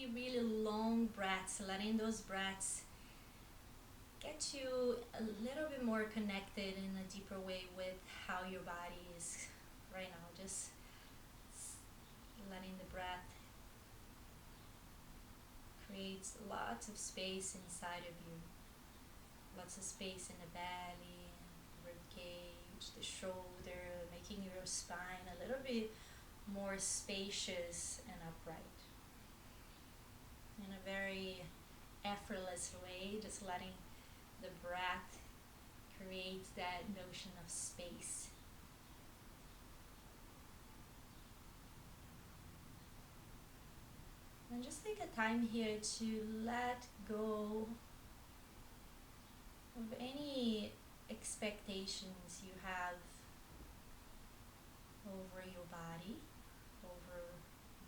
really, really long breaths, letting those breaths get you a little bit more connected in a deeper way with how your body is right now. Just letting the breath create lots of space inside of you. Lots of space in the belly, rib cage, the shoulder, making your spine a little bit more spacious and upright. In a very effortless way, just letting the breath create that notion of space. And just take a time here to let go of any expectations you have over your body, over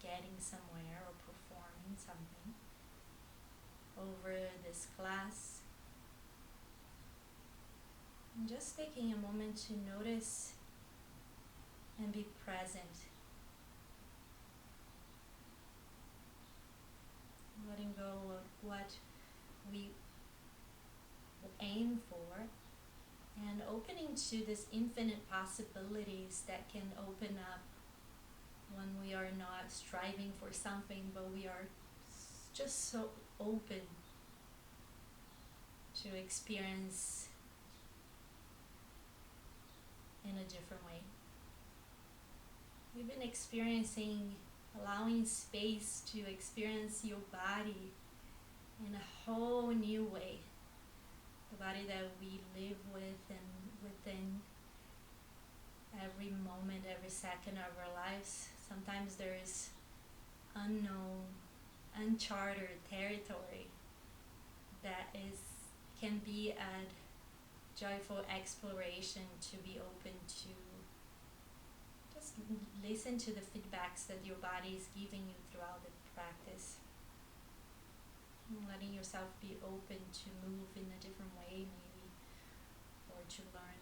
getting somewhere or performing something, over this class. And just taking a moment to notice and be present. Letting go of what we aim for and opening to this infinite possibilities that can open up when we are not striving for something, but we are just so open to experience in a different way. We've been experiencing, allowing space to experience your body in a whole new way. The body that we live with and within every moment, every second of our lives. Sometimes there is unknown, uncharted territory that can be a joyful exploration to be open to. Just listen to the feedbacks that your body is giving you throughout the practice. Letting yourself be open to move in a different way maybe, or to learn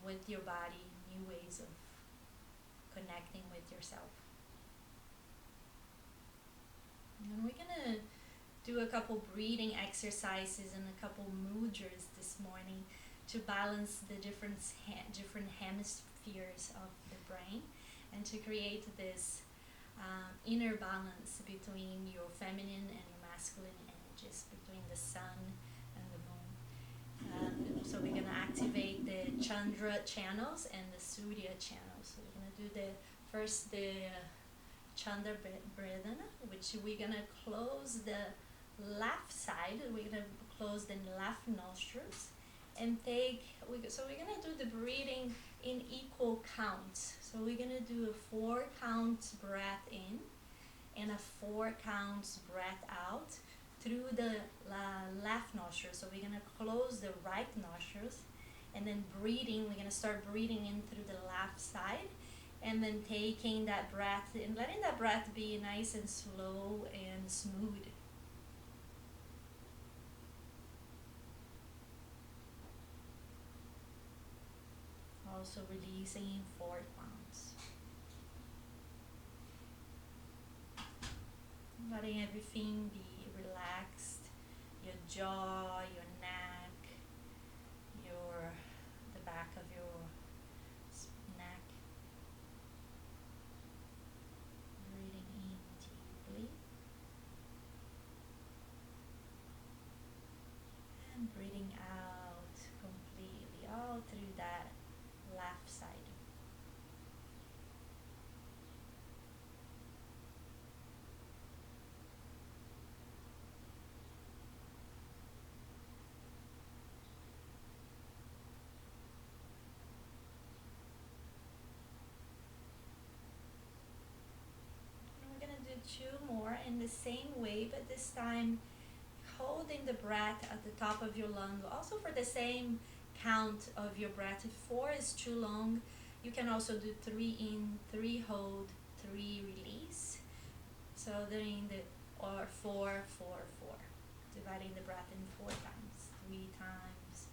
with your body new ways of connecting with yourself. And we're gonna do a couple breathing exercises and a couple mudras this morning to balance the different hemispheres of the brain and to create this inner balance between your feminine and your masculine energies, between the sun and the moon. So we're going to activate the Chandra channels and the Surya channels. So we're going to do the Chandra breathing, which we're going to close the left side. We're going to close the left nostrils and we're going to do the breathing in equal counts. So we're going to do a 4 count breath in and a 4 counts breath out through the left nostril. So we're going to close the right nostrils and then we're going to start breathing in through the left side and then taking that breath and letting that breath be nice and slow and smooth. Also releasing in 4 counts. Letting everything be relaxed, your jaw, your neck, the back of your neck. Breathing in deeply and breathing out completely, all through that left side. We're going to do 2 more in the same way, but this time holding the breath at the top of your lung, also for the same count of your breath. If 4 is too long, you can also do 3 in, 3 hold, 3 release. So doing or 4, 4, 4, dividing the breath in 4 times, 3 times.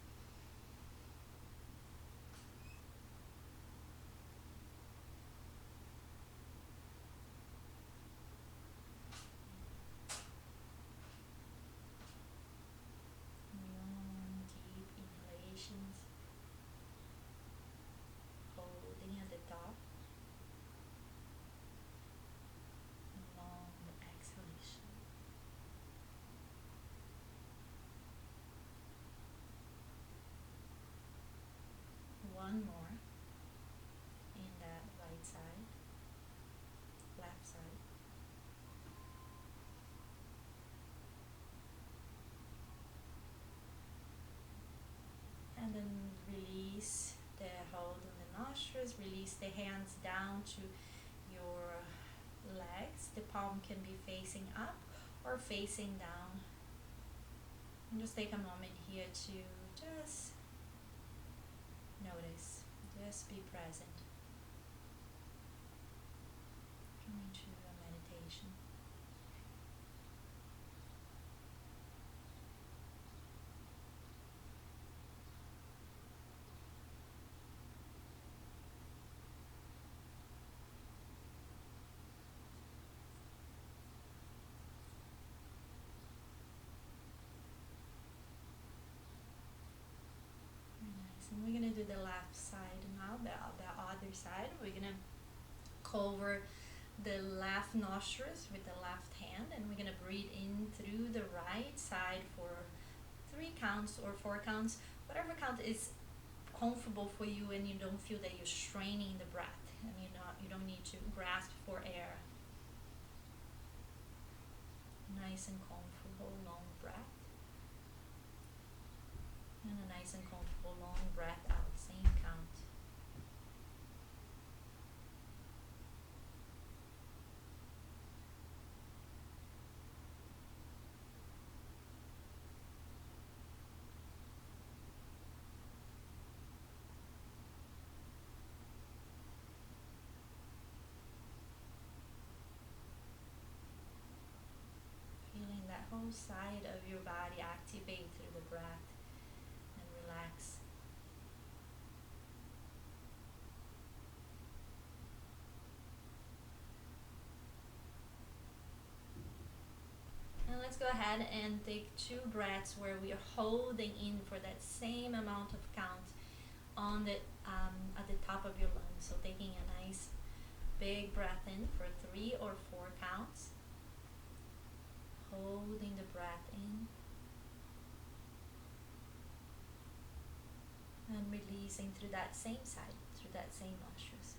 one more in that right side, left side. And then release the hold on the nostrils, release the hands down to your legs. The palm can be facing up or facing down. And just take a moment here to just notice, just be present. Coming to a meditation. Nice. And we're gonna do the left side now, the other side. We're gonna cover the left nostrils with the left hand, and we're gonna breathe in through the right side for 3 counts or 4 counts, whatever count is comfortable for you, and you don't feel that you're straining the breath, and you don't need to grasp for air. Nice and comfortable long breath, and a nice and comfortable long breath out, same count. Feeling that whole side of your body activate through the breath and relax. And let's go ahead and take 2 breaths where we are holding in for that same amount of count on the at the top of your lungs. So taking a nice big breath in for 3 or 4 counts. Holding the breath in. And releasing through that same side, through that same nostrils.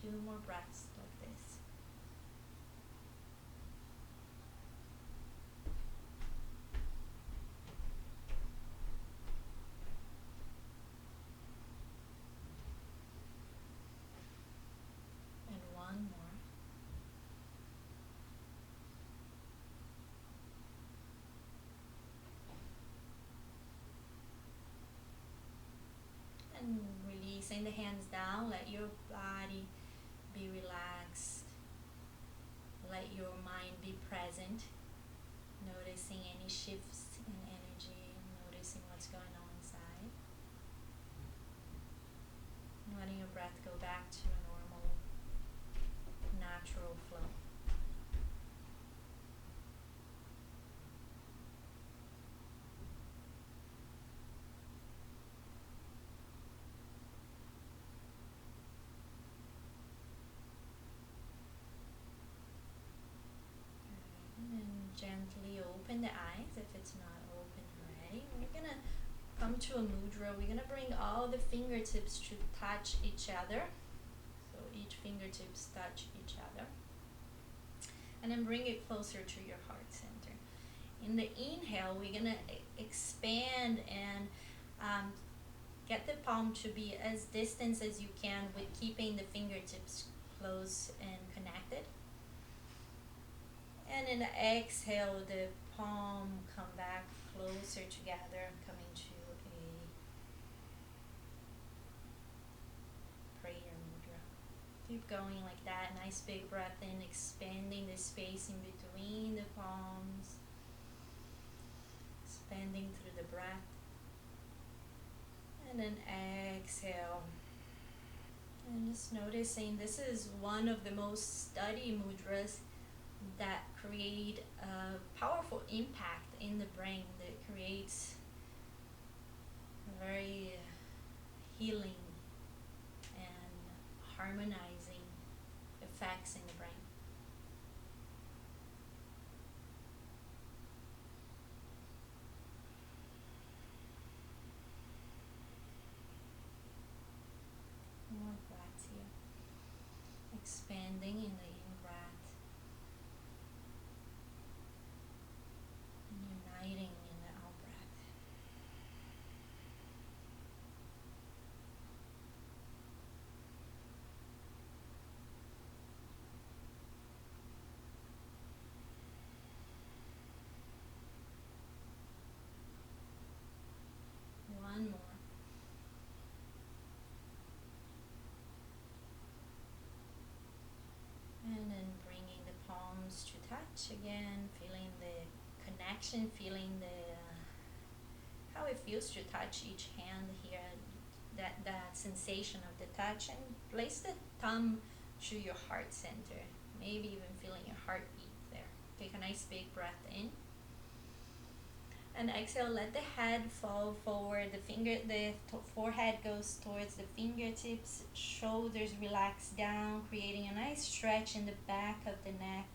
Two more breaths like this. And one more. And releasing the hands down, let your body be relaxed. Let your mind be present. Noticing any shifts in energy, noticing what's going on inside. Letting your breath go back to a normal, natural flow. And gently open the eyes if it's not open already. We're gonna come to a mudra. We're gonna bring all the fingertips to touch each other. So each fingertips touch each other. And then bring it closer to your heart center. In the inhale, we're gonna expand and get the palm to be as distant as you can with keeping the fingertips close and connected. And in the exhale, the palm come back closer together, coming to a prayer mudra. Keep going like that. Nice big breath in, expanding the space in between the palms. Expanding through the breath. And then exhale. And just noticing this is one of the most studied mudras that create a powerful impact in the brain, that creates very healing and harmonizing effects in the brain. palms to touch again, feeling the connection, feeling the how it feels to touch each hand here, that sensation of the touch, and place the thumb to your heart center, maybe even feeling your heartbeat there. Take a nice big breath in. And exhale, let the head fall forward, the forehead goes towards the fingertips, shoulders relax down, creating a nice stretch in the back of the neck.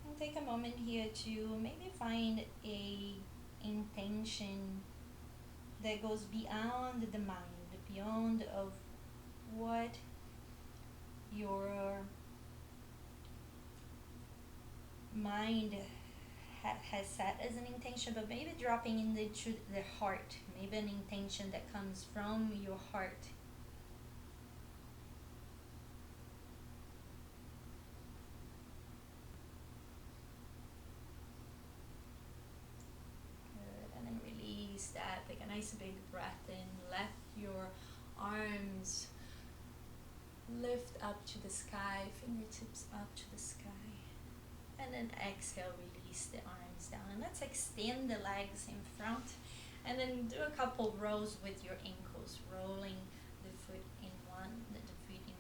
And take a moment here to maybe find a intention that goes beyond the mind, beyond of what your mind has set as an intention, but maybe dropping into the heart, maybe an intention that comes from your heart. Good. And then release that. Take a nice big breath in. Let your arms lift up to the sky, fingertips up to the sky. And then exhale, release the arms down. And let's extend the legs in front. And then do a couple rows with your ankles, rolling the foot in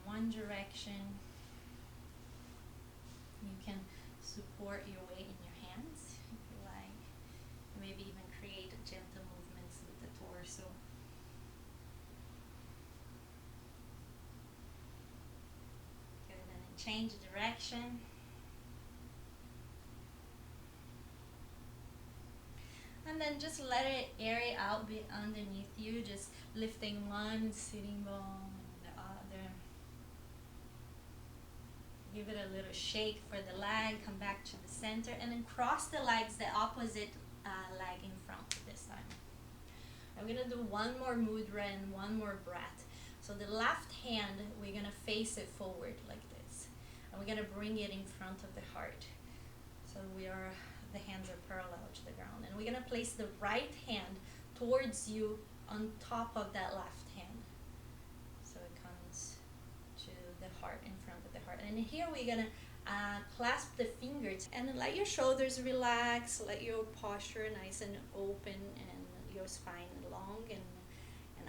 one direction. You can support your weight in your hands if you like. Maybe even create gentle movements with the torso. Good, and then change direction. And then just let it air out underneath you, just lifting one sitting bone and the other. Give it a little shake for the leg, come back to the center, and then cross the legs, the opposite leg in front this time. I'm gonna do one more mudra and one more breath. So the left hand, we're gonna face it forward like this. And we're gonna bring it in front of the heart. So the hands are parallel to the ground, and we're going to place the right hand towards you on top of that left hand, so it comes to the heart, in front of the heart. And here we're going to clasp the fingers and let your shoulders relax, let your posture nice and open, and your spine long and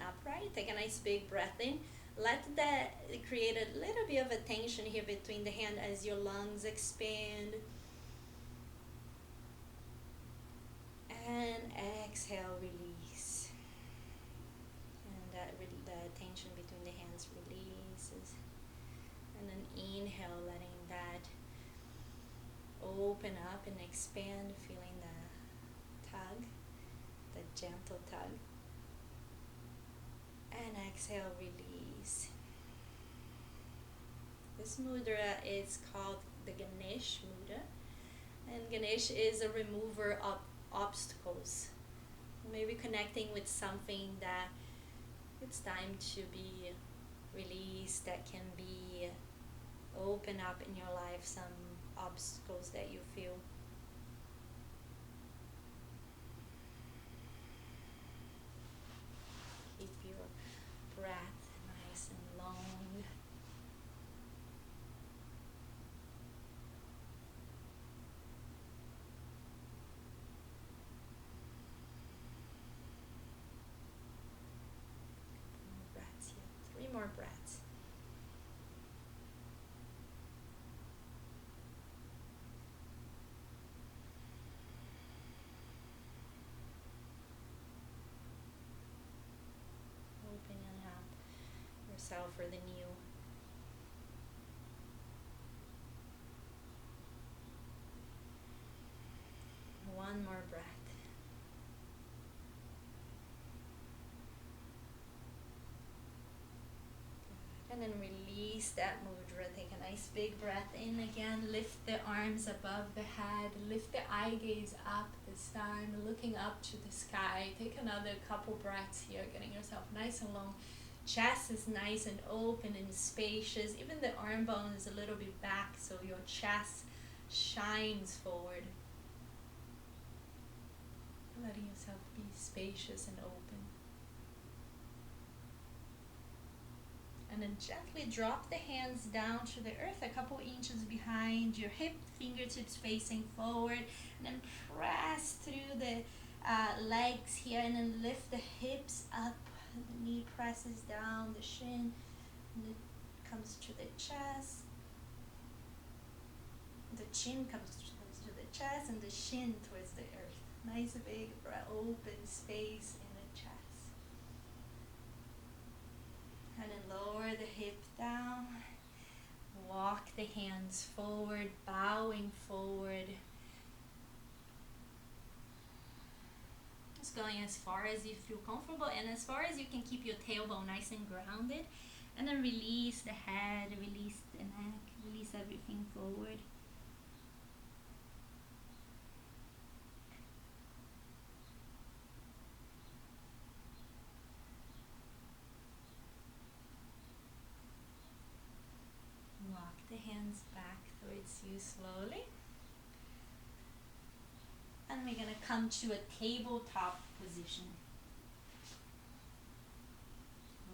upright. Take a nice big breath in. Let that create a little bit of a tension here between the hand as your lungs expand. And exhale, release. And the tension between the hands releases. And then inhale, letting that open up and expand, feeling the tug, the gentle tug. And exhale, release. This mudra is called the Ganesh mudra. And Ganesh is a remover of obstacles, maybe connecting with something that it's time to be released, that can be open up in your life, some obstacles that you feel. Keep your breath nice and long. More breaths. Opening up yourself for the new. One more breath. And then release that mudra. Take a nice big breath in again. Lift the arms above the head. Lift the eye gaze up this time, looking up to the sky. Take another couple breaths here, getting yourself nice and long. Chest is nice and open and spacious. Even the arm bone is a little bit back, so your chest shines forward. Letting yourself be spacious and open. And then gently drop the hands down to the earth, a couple inches behind your hip, fingertips facing forward, and then press through the legs here, and then lift the hips up. The knee presses down, the shin, and it comes to the chest. The chin comes to the chest, and the shin towards the earth. Nice big open space in the chest. And then lower the hip down. Walk the hands forward, bowing forward. Just going as far as you feel comfortable, and as far as you can keep your tailbone nice and grounded. And then release the head, release the neck, release everything forward. Walk the hands back towards you slowly. And we're going to come to a tabletop position.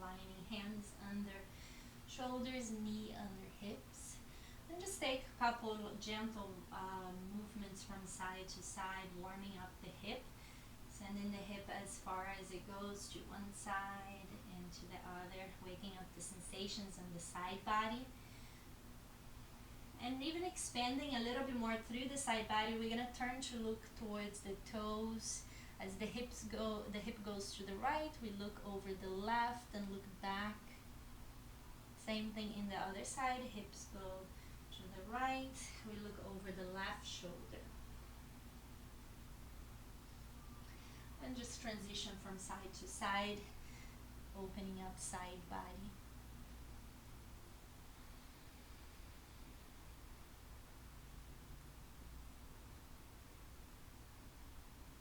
Lining hands under shoulders, knee under hips. And just take a couple of gentle movements from side to side, warming up the hip. Sending the hip as far as it goes to one side and to the other, waking up the sensations on the side body. And even expanding a little bit more through the side body, we're gonna turn to look towards the toes. As the hip goes to the right, we look over the left and look back. Same thing in the other side, hips go to the right, we look over the left shoulder. And just transition from side to side, opening up side body.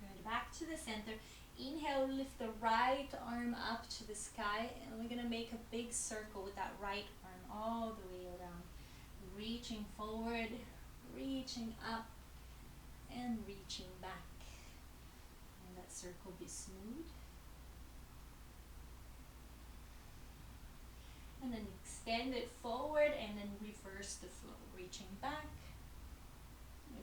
Good, back to the center. Inhale, lift the right arm up to the sky, and we're gonna make a big circle with that right arm all the way around. Reaching forward, reaching up, and reaching back. And that circle be smooth. And then extend it forward, and then reverse the flow. Reaching back,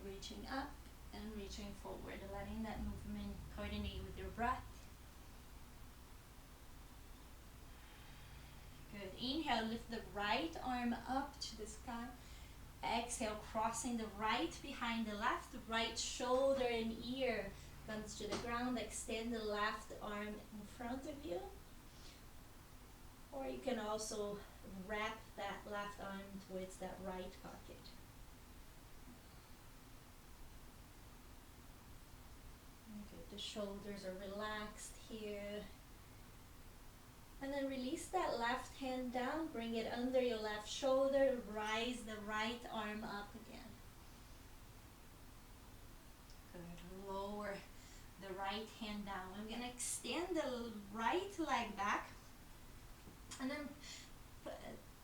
reaching up, and reaching forward, letting that movement coordinate with your breath. Good. Inhale, lift the right arm up to the sky. Exhale, crossing the right behind the left. Right shoulder and ear comes to the ground. Extend the left arm in front of you. Or you can also wrap that left arm towards that right pocket. Good. The shoulders are relaxed here. And then release that left hand down, bring it under your left shoulder, rise the right arm up again. Good, lower the right hand down. I'm gonna extend the right leg back, and then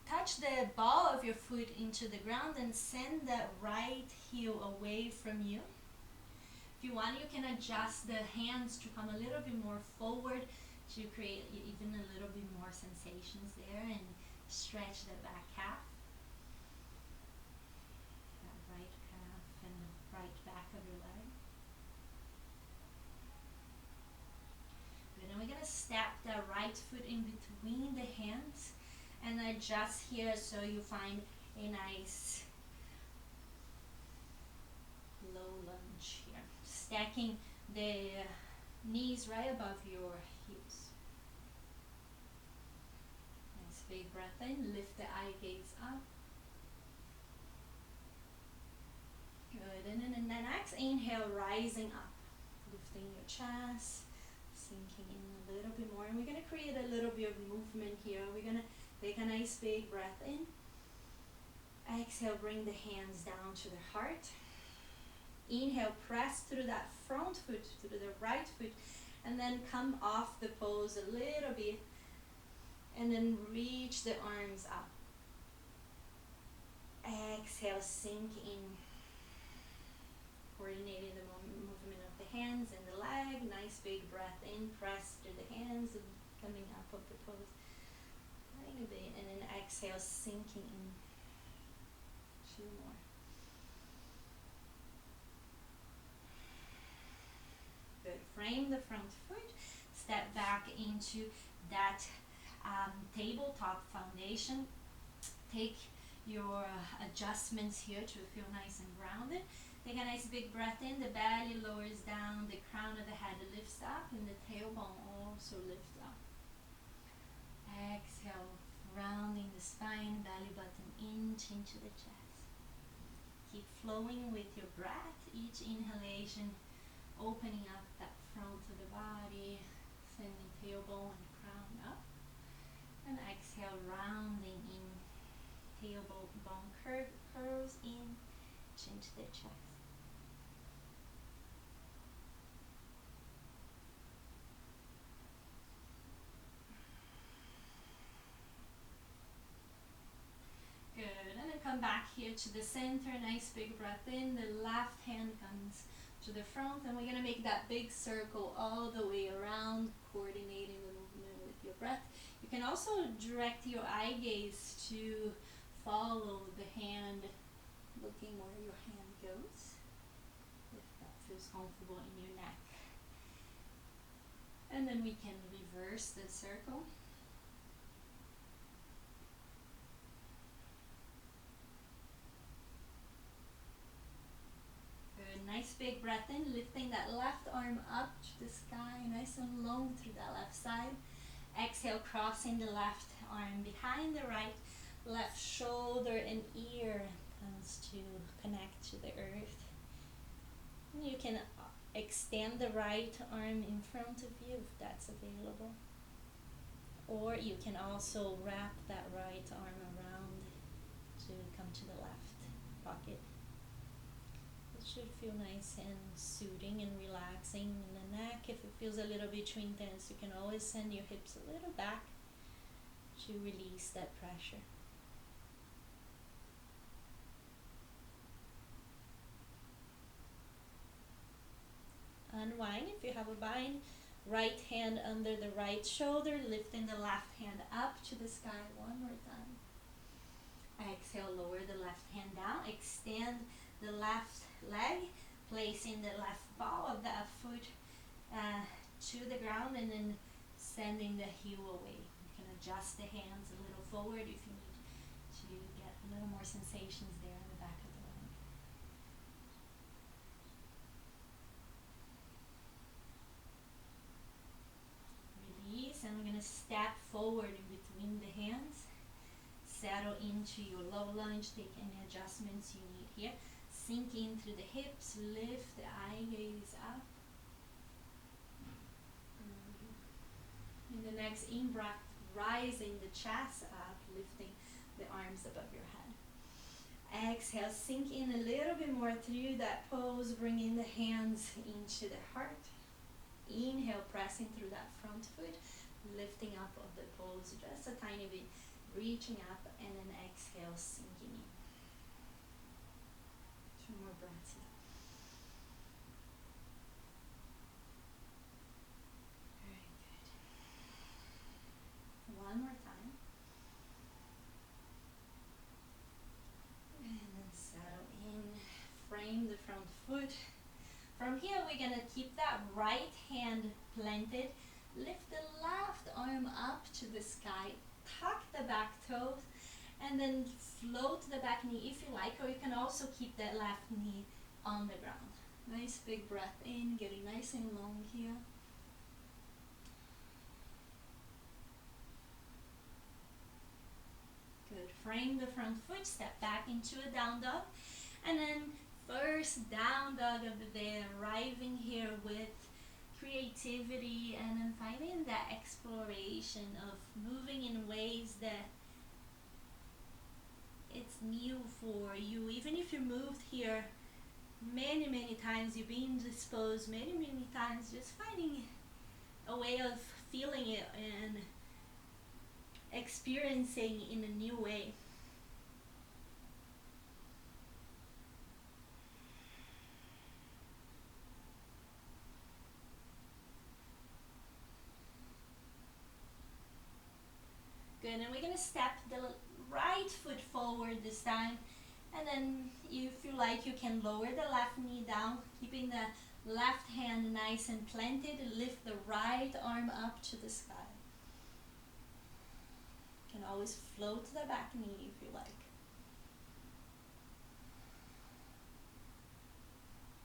touch the ball of your foot into the ground and send that right heel away from you. If you want, you can adjust the hands to come a little bit more forward, to create even a little bit more sensations there, and stretch the back calf, that right calf and the right back of your leg. Good, and we're gonna step the right foot in between the hands and adjust here so you find a nice low lunge here. Stacking the knees right above your heels. Nice big breath in, lift the eye gaze up. Good, and then in the next inhale, rising up, lifting your chest, sinking in a little bit more, and we're gonna create a little bit of movement here. We're gonna take a nice big breath in. Exhale, bring the hands down to the heart. Inhale, press through that front foot, through the right foot, and then come off the pose a little bit, and then reach the arms up. Exhale, sink in, coordinating the movement of the hands and the leg. Nice big breath in, press through the hands, and coming up of the pose. tiny bit, and then exhale, sinking in. 2 more. Good. Frame the front foot. Step back into that tabletop foundation. Take your adjustments here to feel nice and grounded. Take a nice big breath in. The belly lowers down. The crown of the head lifts up, and the tailbone also lifts up. Exhale, rounding the spine, belly button inch into the chest. Keep flowing with your breath. Each inhalation, opening up that front of the body, sending tailbone and crown up. And exhale, rounding in. Tailbone curves in, into the chest. Good, and then come back here to the center, nice big breath in. The left hand comes to the front, and we're gonna make that big circle all the way around, coordinating the movement with your breath. You can also direct your eye gaze to follow the hand, looking where your hand goes, if that feels comfortable in your neck. And then we can reverse the circle. Good, nice big breath in, lifting that left arm up to the sky, nice and long through that left side. Exhale, crossing the left arm behind the right. Left shoulder and ear comes to connect to the earth. And you can extend the right arm in front of you if that's available. Or you can also wrap that right arm around to come to the left pocket. It should feel nice and soothing and relaxing in the neck. If it feels a little bit too intense, you can always send your hips a little back to release that pressure. Unwind if you have a bind. Right hand under the right shoulder, lifting the left hand up to the sky one more time. Exhale, lower the left hand down. Extend the left leg, placing the left ball of that foot to the ground, and then sending the heel away. You can adjust the hands a little forward if you need to get a little more sensations there in the back of the leg. Release, and we're going to step forward in between the hands. Settle into your low lunge. Take any adjustments you need here. Sink in through the hips. Lift the eye gaze up. In the next in-breath, rising the chest up, lifting the arms above your head. Exhale, sink in a little bit more through that pose, bringing the hands into the heart. Inhale, pressing through that front foot, lifting up of the pose just a tiny bit, reaching up, and then exhale, sinking in. 2 more breaths here. Very good. One more time. And then settle in, frame the front foot. From here, we're gonna keep that right hand planted. Lift the left arm up to the sky. Tuck the back toes, and then float the back knee if you like, or you can also keep that left knee on the ground. Nice big breath in, getting nice and long here. Good. Frame the front foot, step back into a down dog, and then first down dog of the day, arriving here with creativity, and then finding that exploration of moving in ways that it's new for you. Even if you moved here many times, you've been disposed many times, just finding a way of feeling it and experiencing in a new way. Good, and we're gonna step the right foot forward this time. And then if you like, you can lower the left knee down, keeping the left hand nice and planted. Lift the right arm up to the sky. You can always float the back knee if you like.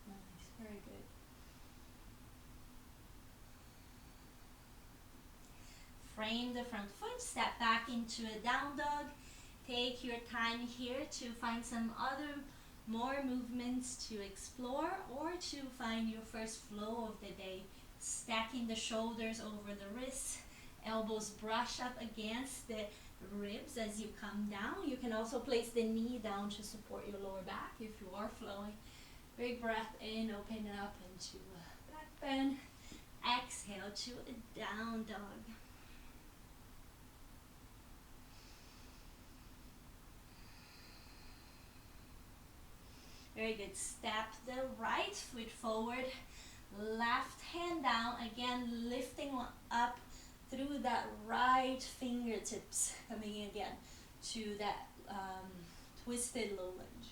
Nice, very good. Frame the front foot, step back into a down dog. Take your time here to find some other more movements to explore, or to find your first flow of the day. Stacking the shoulders over the wrists, elbows brush up against the ribs as you come down. You can also place the knee down to support your lower back if you are flowing. Big breath in, open up into a back bend. Exhale to a down dog. Very good. Step the right foot forward, left hand down, again lifting up through that right fingertips, coming in again to that twisted low lunge.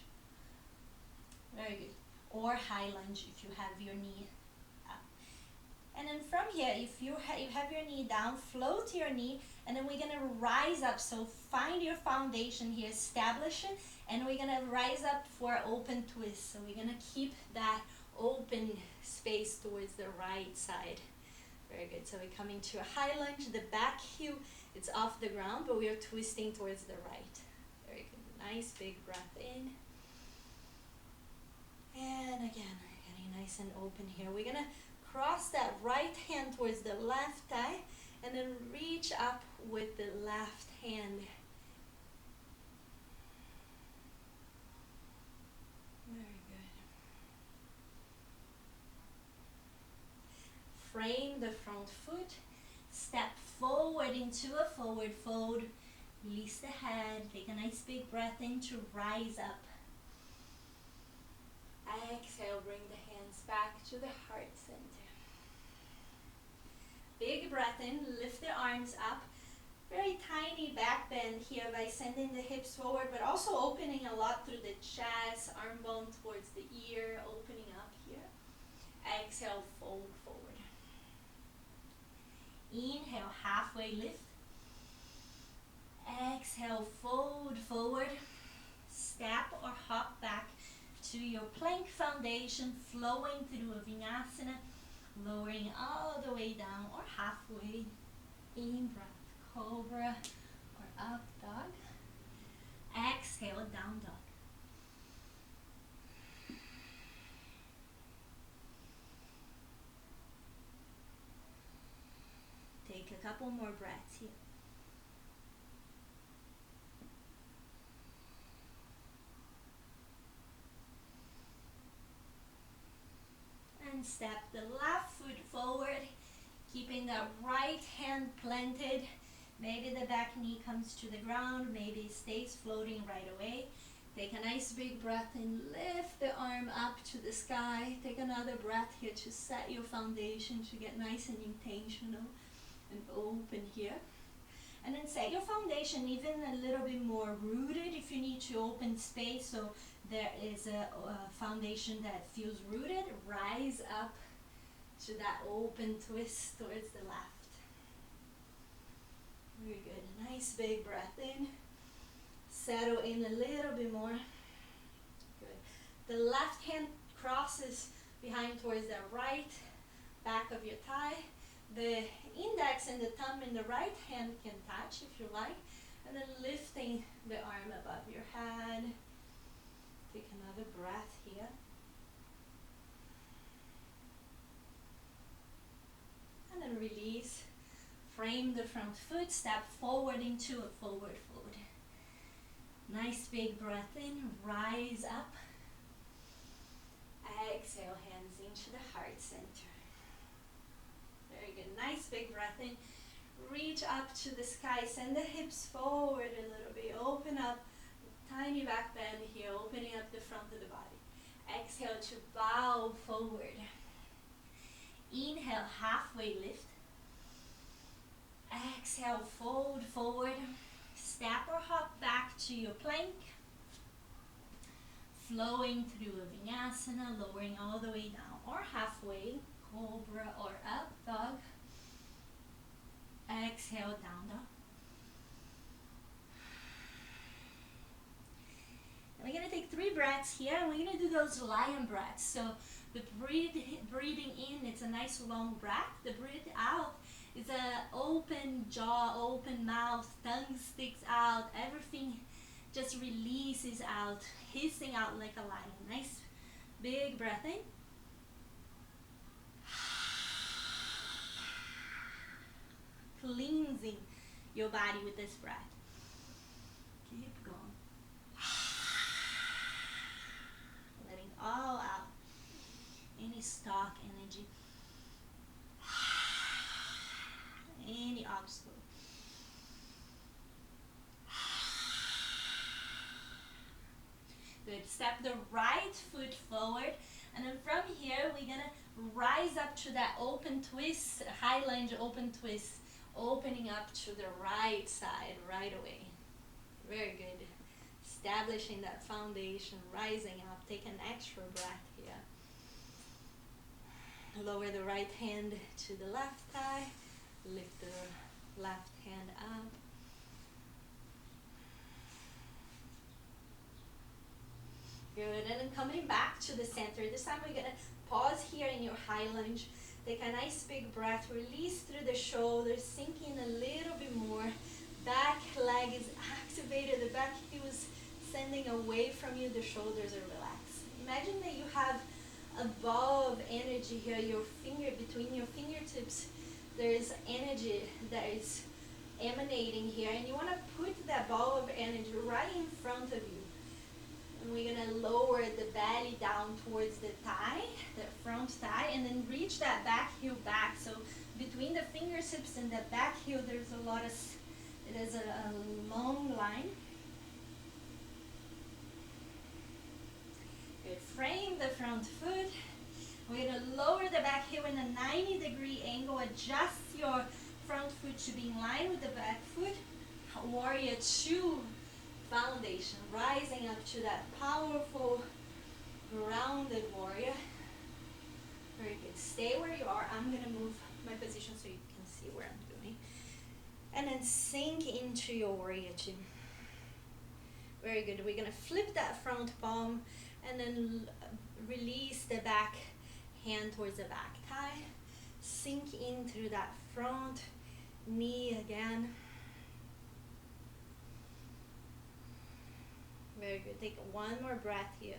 Very good. Or high lunge if you have your knee up. And then from here, if you have your knee down, float your knee, and then we're gonna rise up. So find your foundation here, establish it, and we're gonna rise up for an open twist. So we're gonna keep that open space towards the right side. Very good. So we're coming to a high lunge. The back heel, it's off the ground, but we are twisting towards the right. Very good. Nice big breath in. And again, we're getting nice and open here. We're gonna cross that right hand towards the left thigh, and then reach up with the left hand. Very good. Frame the front foot, step forward into a forward fold, release the head, take a nice big breath in to rise up. Exhale, bring the hands back to the heart center. Big breath in, lift the arms up. Very tiny back bend here by sending the hips forward, but also opening a lot through the chest, arm bone towards the ear, opening up here. Exhale, fold forward. Inhale, halfway lift. Exhale, fold forward. Step or hop back to your plank foundation, flowing through a Vinyasana, lowering all the way down or halfway. In breath, cobra or up dog. Exhale, down dog. Take a couple more breaths here. And step the left foot forward, keeping the right hand planted. Maybe the back knee comes to the ground, maybe it stays floating right away. Take a nice big breath in, lift the arm up to the sky. Take another breath here to set your foundation, to get nice and intentional and open here. And then set your foundation even a little bit more rooted if you need to open space, so there is a foundation that feels rooted. Rise up to that open twist towards the left. Very good. Nice big breath in. Settle in a little bit more. Good. The left hand crosses behind towards the right back of your thigh. The index and the thumb in the right hand can touch if you like. And then lifting the arm above your head. Take another breath here. And then release. Frame the front foot, step forward into a forward fold. Nice big breath in, rise up. Exhale, hands into the heart center. Very good. Nice big breath in. Reach up to the sky. Send the hips forward a little bit. Open up. Tiny back bend here. Opening up the front of the body. Exhale to bow forward. Inhale, halfway lift. Exhale, fold forward. Step or hop back to your plank. Flowing through a vinyasana, lowering all the way down or halfway. Cobra or up dog. Exhale, down dog. And we're going to take 3 breaths here, and we're going to do those lion breaths. So the breathing in, it's a nice long breath. The breathe out is a open jaw, open mouth, tongue sticks out, everything just releases out, hissing out like a lion. Nice big breath in. Cleansing your body with this breath. Keep going. Letting all out. Any stock energy. Any obstacle. Good. Step the right foot forward, and then from here we're gonna rise up to that open twist, high lunge open twist, opening up to the right side right away. Very good. Establishing that foundation, rising up. Take an extra breath here. Lower the right hand to the left thigh. Lift the left hand up. Good, and then coming back to the center. This time we're gonna pause here in your high lunge. Take a nice big breath, release through the shoulders, sink in a little bit more. Back leg is activated, the back heel is sending away from you, the shoulders are relaxed. Imagine that you have a ball of energy here, between your fingertips, there is energy that is emanating here, and you wanna put that ball of energy right in front of you. And we're gonna lower the belly down towards the thigh, the front thigh, and then reach that back heel back. So between the fingertips and the back heel, there's a long line. Good. Frame the front foot. We're gonna lower the back heel in a 90-degree angle. Adjust your front foot to be in line with the back foot. Warrior 2. Foundation, rising up to that powerful, grounded warrior. Very good. Stay where you are. I'm going to move my position so you can see where I'm doing. And then sink into your warrior 2. Very good. We're going to flip that front palm and then release the back hand towards the back thigh. Sink in through that front knee again. Very good. Take one more breath here.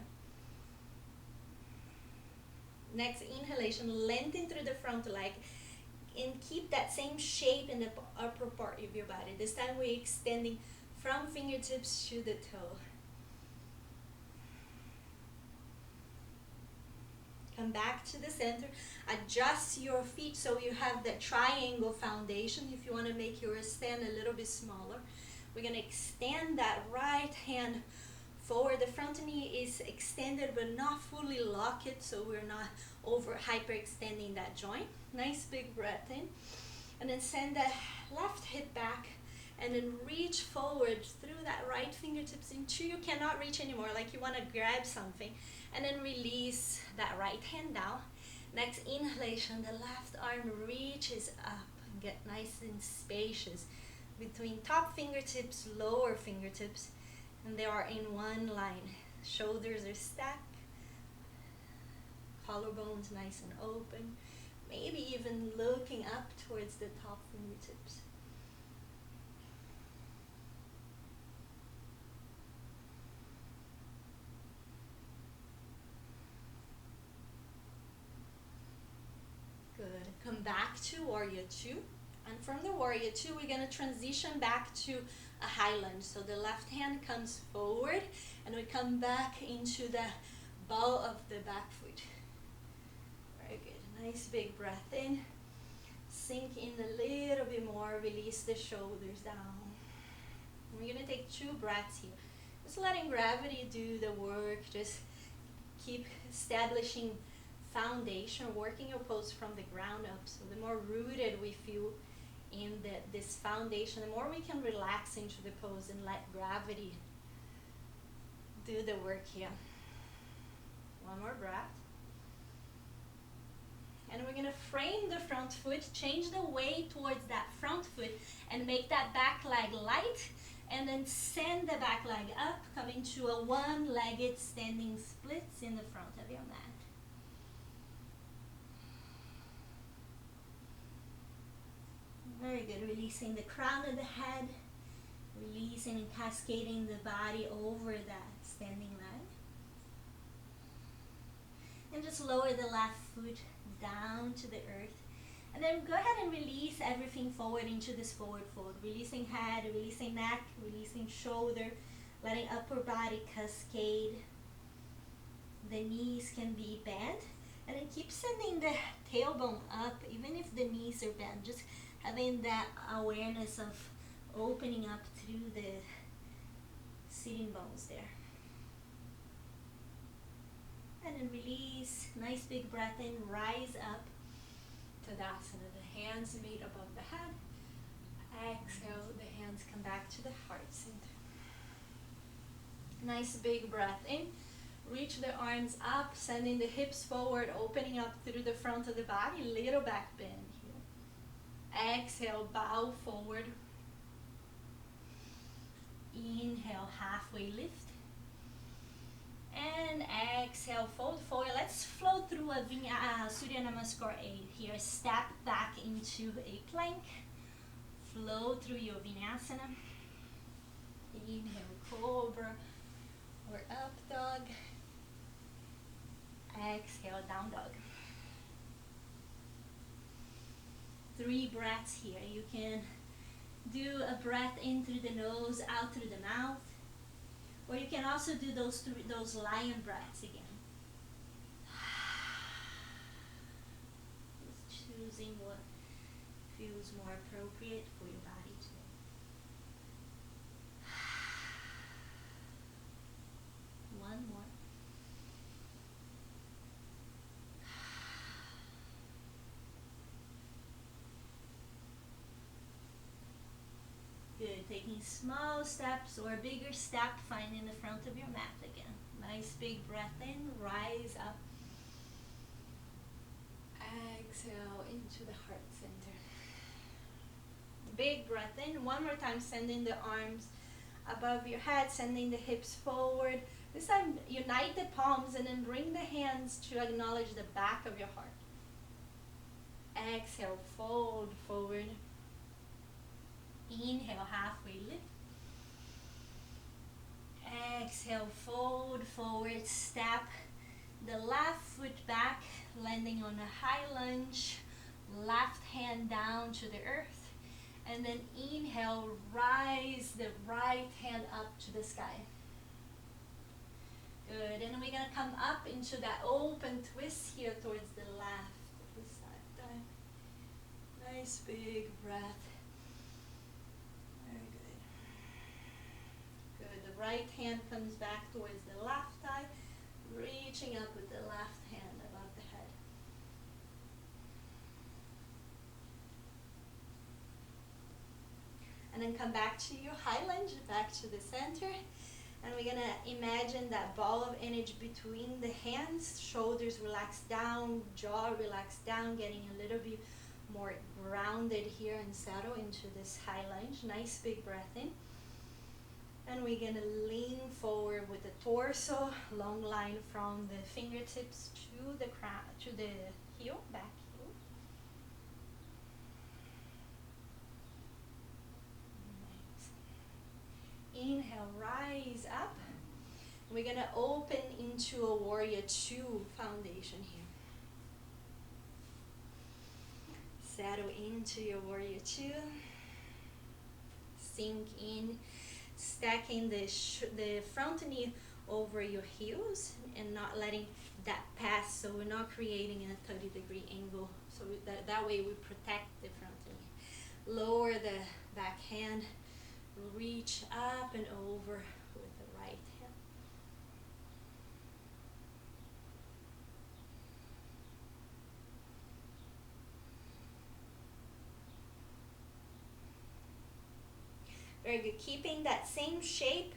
Next inhalation, lengthen through the front leg and keep that same shape in the upper part of your body. This time we're extending from fingertips to the toe. Come back to the center. Adjust your feet so you have the triangle foundation if you want to make your stand a little bit smaller. We're going to extend that right hand forward. The front knee is extended but not fully locked, so we're not hyperextending that joint. Nice big breath in. And then send the left hip back and then reach forward through that right fingertips until you cannot reach anymore, like you want to grab something. And then release that right hand down. Next inhalation, the left arm reaches up and get nice and spacious between top fingertips, lower fingertips, and they are in one line. Shoulders are stacked, collarbones nice and open, maybe even looking up towards the top fingertips. Good. Come back to Warrior 2. And from the Warrior 2, we're going to transition back to a high lunge. So the left hand comes forward, and we come back into the ball of the back foot. Very good. Nice big breath in. Sink in a little bit more. Release the shoulders down. And we're going to take 2 breaths here. Just letting gravity do the work. Just keep establishing foundation, working your pose from the ground up. So the more rooted we feel in this foundation, the more we can relax into the pose and let gravity do the work here. One more breath. And we're gonna frame the front foot, change the weight towards that front foot and make that back leg light, and then send the back leg up, coming to a one-legged standing splits in the front of your mat. Very good, releasing the crown of the head, releasing and cascading the body over that standing leg. And just lower the left foot down to the earth. And then go ahead and release everything forward into this forward fold. Releasing head, releasing neck, releasing shoulder, letting upper body cascade. The knees can be bent. And then keep sending the tailbone up, even if the knees are bent. Just having that awareness of opening up through the sitting bones there. And then release, nice big breath in, rise up. Tadasana, the hands meet above the head. Exhale, the hands come back to the heart center. Nice big breath in. Reach the arms up, sending the hips forward, opening up through the front of the body, little back bend here. Exhale, bow forward. Inhale, halfway lift. And exhale, fold forward. Let's flow through a Surya Namaskar 8 here. Step back into a plank. Flow through your Vinyasana. Inhale, Cobra or Up Dog. Exhale, Down Dog. 3 breaths here. You can do a breath in through the nose, out through the mouth. Or you can also do those lion breaths again. Just choosing what feels more appropriate for your body today. One more. Good, taking small steps or a bigger step, finding the front of your mat again. Nice big breath in, rise up. Exhale into the heart center. Big breath in, one more time, sending the arms above your head, sending the hips forward. This time, unite the palms and then bring the hands to acknowledge the back of your heart. Exhale, fold forward. Inhale, halfway lift. Exhale, fold forward, step the left foot back, landing on a high lunge, left hand down to the earth, and then inhale, rise the right hand up to the sky. Good, and we're gonna come up into that open twist here towards the left of the side. Nice big breath. Right hand comes back towards the left thigh, reaching up with the left hand above the head. And then come back to your high lunge, back to the center. And we're gonna imagine that ball of energy between the hands, shoulders relax down, jaw relax down, getting a little bit more grounded here and settle into this high lunge. Nice big breath in. And we're gonna lean forward with the torso, long line from the fingertips to the crown, to the heel, back heel. Nice. Inhale, rise up. We're gonna open into a warrior 2 foundation here. Settle into your warrior 2. Sink in. Stacking the front knee over your heels and not letting that pass, so we're not creating a 30-degree angle. So that way we protect the front knee. Lower the back hand, reach up and over with the right hand. Very good. Keeping that same shape,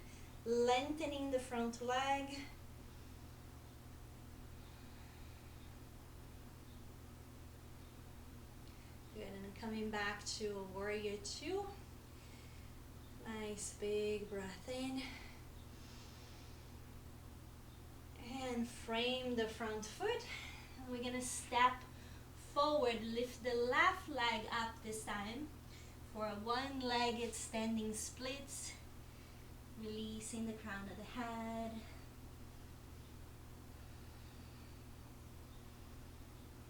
lengthening the front leg. Good, and coming back to warrior two. Nice big breath in. And frame the front foot. And we're gonna step forward, lift the left leg up this time for a one-legged standing splits, releasing the crown of the head.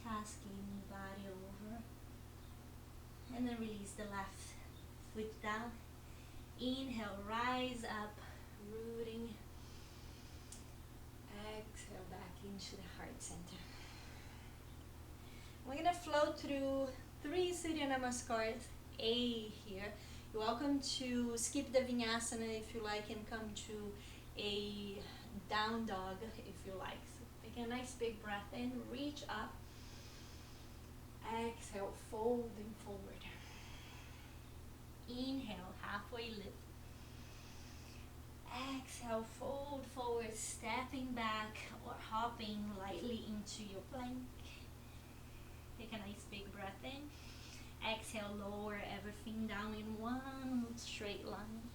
Cascading the body over. And then release the left foot down. Inhale, rise up, rooting. Exhale back into the heart center. We're gonna flow through 3 Surya Namaskars, A here. You're welcome to skip the Vinyasana if you like and come to a down dog if you like. So take a nice big breath in, reach up. Exhale, folding forward. Inhale, halfway lift. Exhale, fold forward, stepping back or hopping lightly into your plank. Take a nice big breath in. Exhale, lower everything down in one straight line.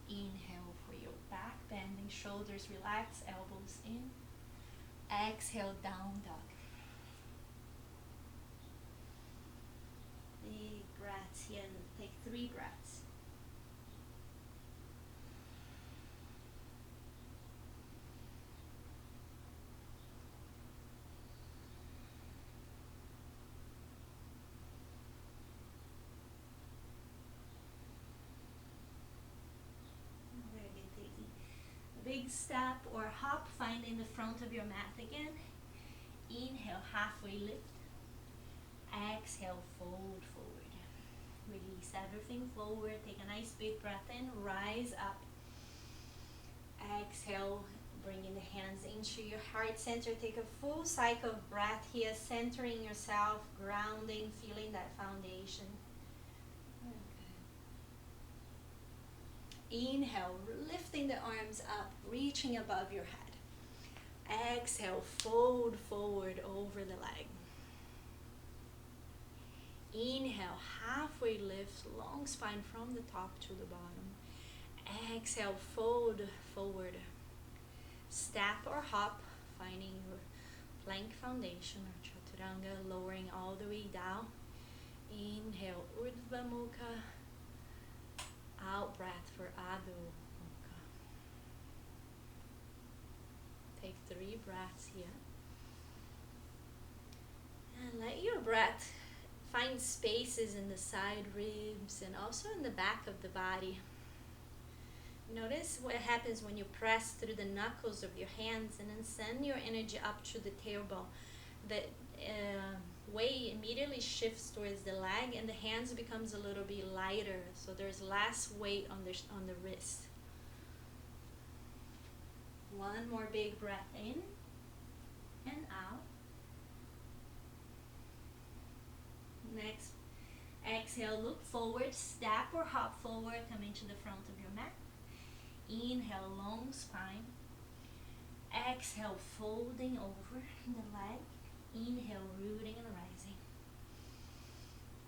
Inhale for your back, bending shoulders, relax, elbows in. Exhale, down dog. Big breaths here, and take 3 breaths. Very good, taking a big step or hop, finding the front of your mat again. Inhale, halfway lift. Exhale, fold forward. Release everything forward. Take a nice big breath in. Rise up. Exhale, bringing the hands into your heart center. Take a full cycle of breath here, centering yourself, grounding, feeling that foundation. Okay. Inhale, lifting the arms up, reaching above your head. Exhale, fold forward over the leg. Inhale, halfway lift, long spine from the top to the bottom. Exhale, fold forward. Step or hop, finding your plank foundation or chaturanga, lowering all the way down. Inhale, Urdhva Mukha. Out breath for Adho Mukha. Take 3 breaths here. And let your breath find spaces in the side ribs and also in the back of the body. Notice what happens when you press through the knuckles of your hands and then send your energy up to the tailbone. The weight immediately shifts towards the leg and the hands becomes a little bit lighter, so there's less weight on the wrist. One more big breath in and out. Next, exhale, look forward, step or hop forward, coming to the front of your mat. Inhale, long spine. Exhale, folding over the leg. Inhale, rooting and rising.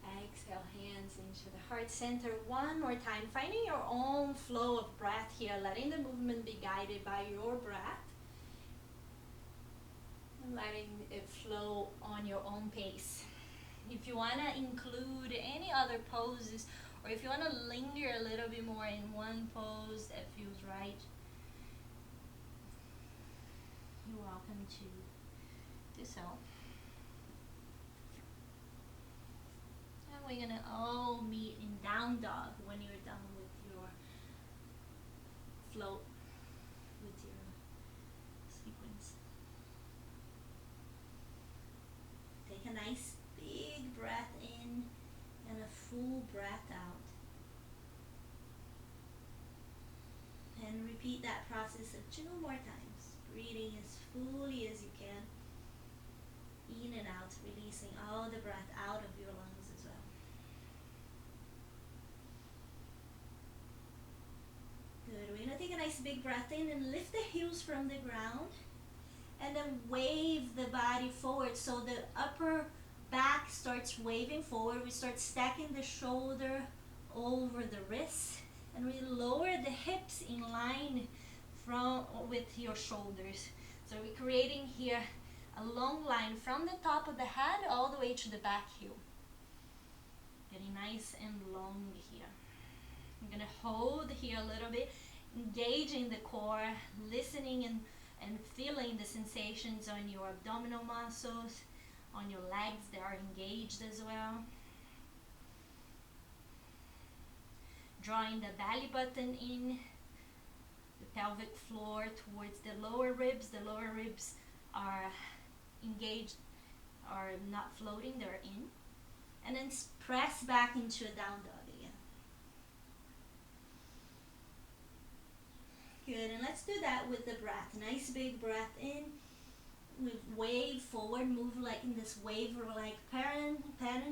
Exhale, hands into the heart center. One more time, finding your own flow of breath here, letting the movement be guided by your breath. And letting it flow on your own pace. If you want to include any other poses, or if you want to linger a little bit more in one pose that feels right, you're welcome to do so. And we're going to all meet in down dog when you're done with your float, with your sequence. Take a nice big breath in and a full breath out. And repeat that process of 2 more times. Breathing as fully as you can. In and out, releasing all the breath out of your lungs as well. nice big breath in and lift the heels from the ground. And then wave the body forward. So the upper back starts waving forward. We start stacking the shoulder over the wrist. And we lower the hips in line with your shoulders. So we're creating here a long line from the top of the head all the way to the back heel. Getting nice and long here. I'm going to hold here a little bit, engaging the core, listening and feeling the sensations on your abdominal muscles, on your legs that are engaged as well. Drawing the belly button in, the pelvic floor towards the lower ribs. The lower ribs are engaged, are not floating, they're in. And then press back into a down dog again. Good, and let's do that with the breath. Nice big breath in. We wave forward, move like in this wave-like pattern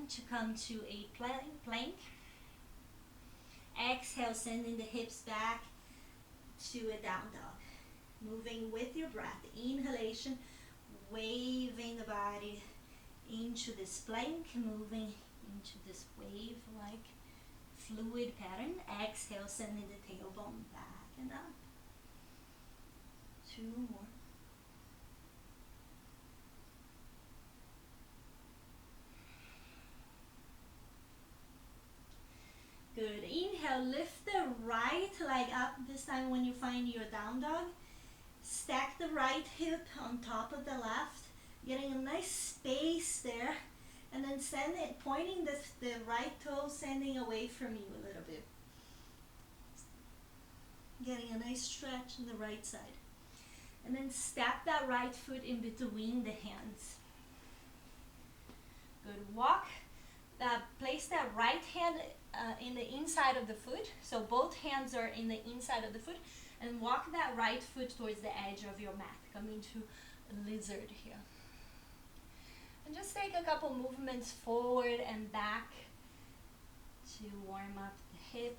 to come to a plank. Exhale, sending the hips back to a down dog. Moving with your breath. Inhalation, waving the body into this plank, moving into this wave-like fluid pattern. Exhale, sending the tailbone back and up. 2 more. Good. Inhale, lift the right leg up. This time when you find your down dog, stack the right hip on top of the left, getting a nice space there, and then send it, pointing the right toe, sending away from you a little bit. Getting a nice stretch on the right side. And then step that right foot in between the hands. Good. Walk, place that right hand in the inside of the foot. So both hands are in the inside of the foot. And walk that right foot towards the edge of your mat. Come into a lizard here. And just take a couple movements forward and back to warm up the hip,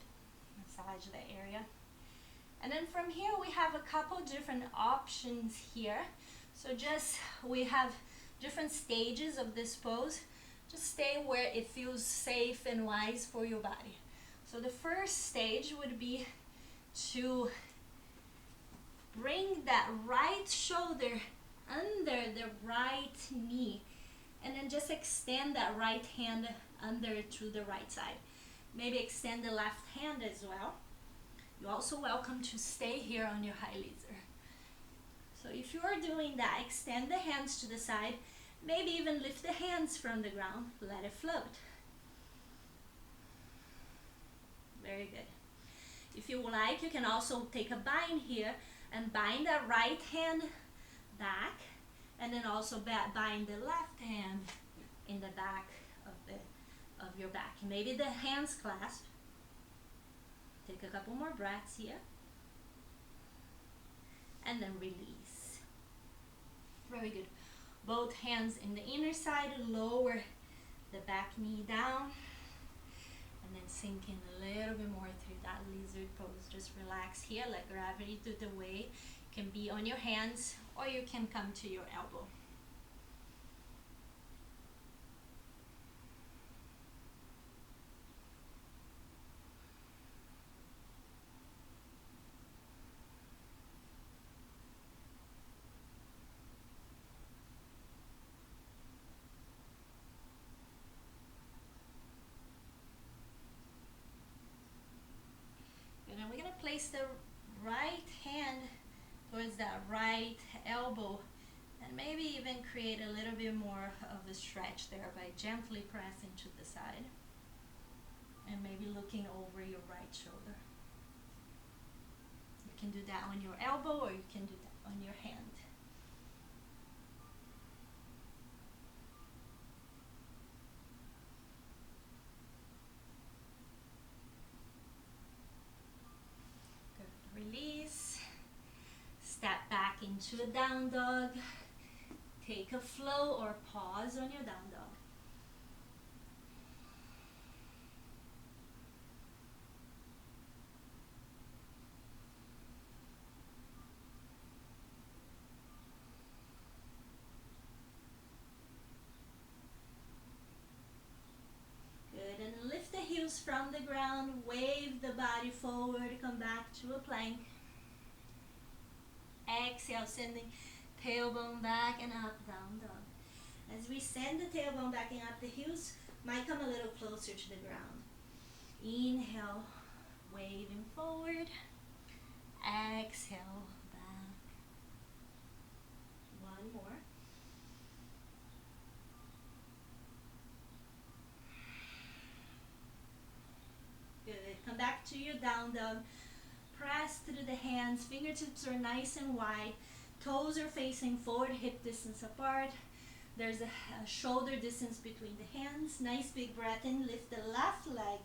massage the area. And then from here we have a couple different options here. So we have different stages of this pose. Just stay where it feels safe and wise for your body. So the first stage would be to bring that right shoulder under the right knee. And then just extend that right hand under to the right side. Maybe extend the left hand as well. You're also welcome to stay here on your high lizard. So if you're doing that, extend the hands to the side. Maybe even lift the hands from the ground. Let it float. Very good. If you like, you can also take a bind here and bind that right hand back. And then also bind the left hand in the back of your back. Maybe the hands clasp. Take a couple more breaths here. And then release. Very good. Both hands in the inner side. Lower the back knee down. And then sink in a little bit more through that lizard pose. Just relax here. Let gravity do the way. You can be on your hands or you can come to your elbow. And then we're going to place the right hand towards that right elbow and maybe even create a little bit more of a stretch there by gently pressing to the side and maybe looking over your right shoulder. You can do that on your elbow or you can do that on your hand. Good. Release. Step back into a down dog. Take a flow or pause on your down dog. the ground, wave the body forward, come back to a plank. Exhale, sending tailbone back and up, down dog. As we send the tailbone back and up, the heels might come a little closer to the ground. Inhale, waving forward. Exhale, back. One more. Good. Come back to your down dog. Press through the hands. Fingertips are nice and wide. Toes are facing forward, hip distance apart. There's a shoulder distance between the hands. Nice big breath in. Lift the left leg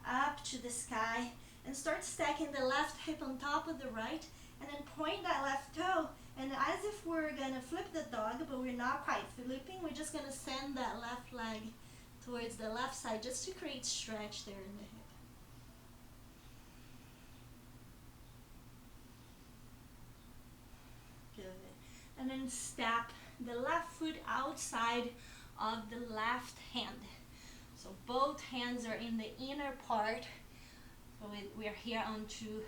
up to the sky and start stacking the left hip on top of the right, and then point that left toe, and as if we're gonna flip the dog, but we're not quite flipping, we're just gonna send that left leg towards the left side just to create stretch there in the hip. Good. And then step the left foot outside of the left hand. So both hands are in the inner part. So we are here onto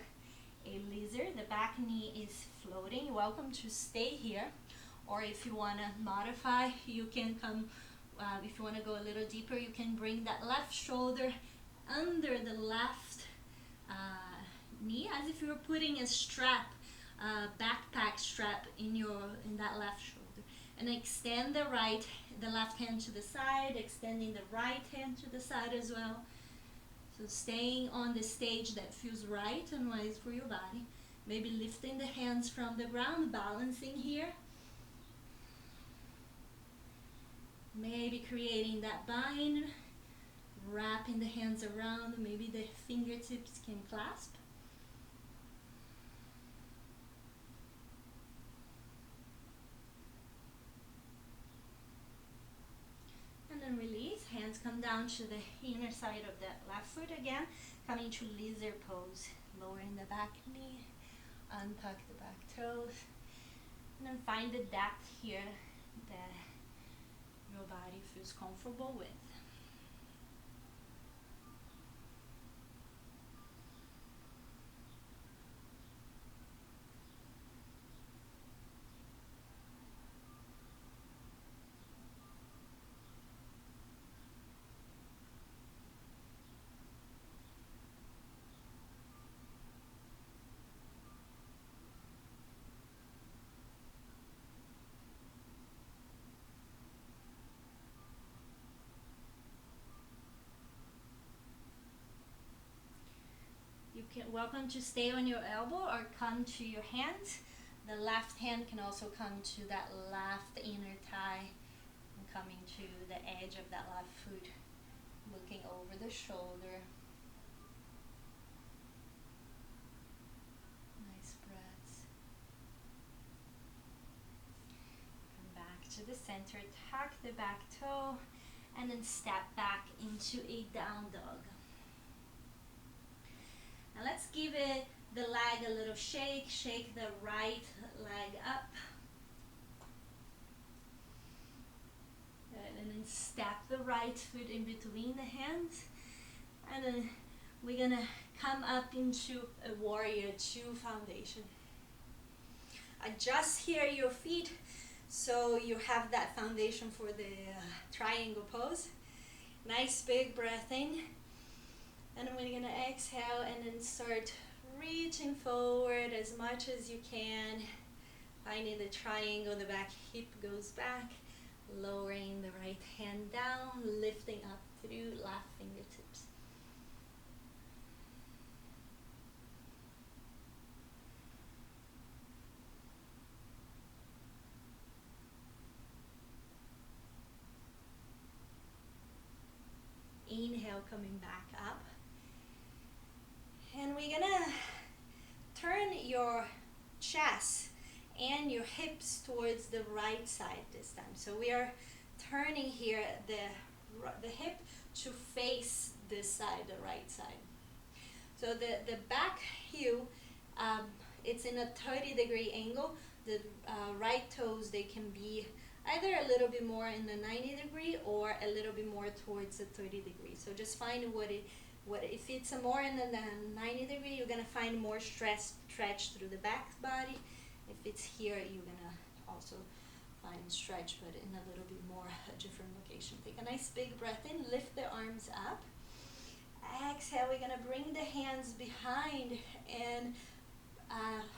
a lizard. The back knee is floating. You're welcome to stay here. Or if you want to modify, you can come, if you want to go a little deeper, you can bring that left shoulder under the left knee, as if you were putting a strap, backpack strap in that left shoulder. And extend the left hand to the side, extending the right hand to the side as well. So staying on the stage that feels right and wise for your body. Maybe lifting the hands from the ground, balancing here. Maybe creating that bind, wrapping the hands around, maybe the fingertips can clasp. And then release, hands come down to the inner side of the left foot again, coming to lizard pose, lowering the back knee, untuck the back toes, and then find the depth here that your body feels comfortable with. You can welcome to stay on your elbow or come to your hands. The left hand can also come to that left inner thigh and coming to the edge of that left foot, looking over the shoulder. Nice breaths. Come back to the center, tuck the back toe, and then step back into a down dog. Now let's give it the leg a little shake. Shake the right leg up. And then step the right foot in between the hands. And then we're gonna come up into a warrior two foundation. Adjust here your feet so you have that foundation for the triangle pose. Nice big breath in. And then we're gonna exhale and then start reaching forward as much as you can. Finding the triangle, the back hip goes back. Lowering the right hand down, lifting up through left fingertips. Inhale, coming back up. And we're gonna turn your chest and your hips towards the right side this time. So we are turning here the hip to face this side, the right side. So the back heel, it's in a 30-degree angle. The right toes, they can be either a little bit more in the 90-degree or a little bit more towards the 30 degrees. So just find what it If it's a more than 90 degree, you're gonna find more stretch through the back body. If it's here, you're gonna also find stretch, but in a little bit more a different location. Take a nice big breath in, lift the arms up. Exhale, we're gonna bring the hands behind and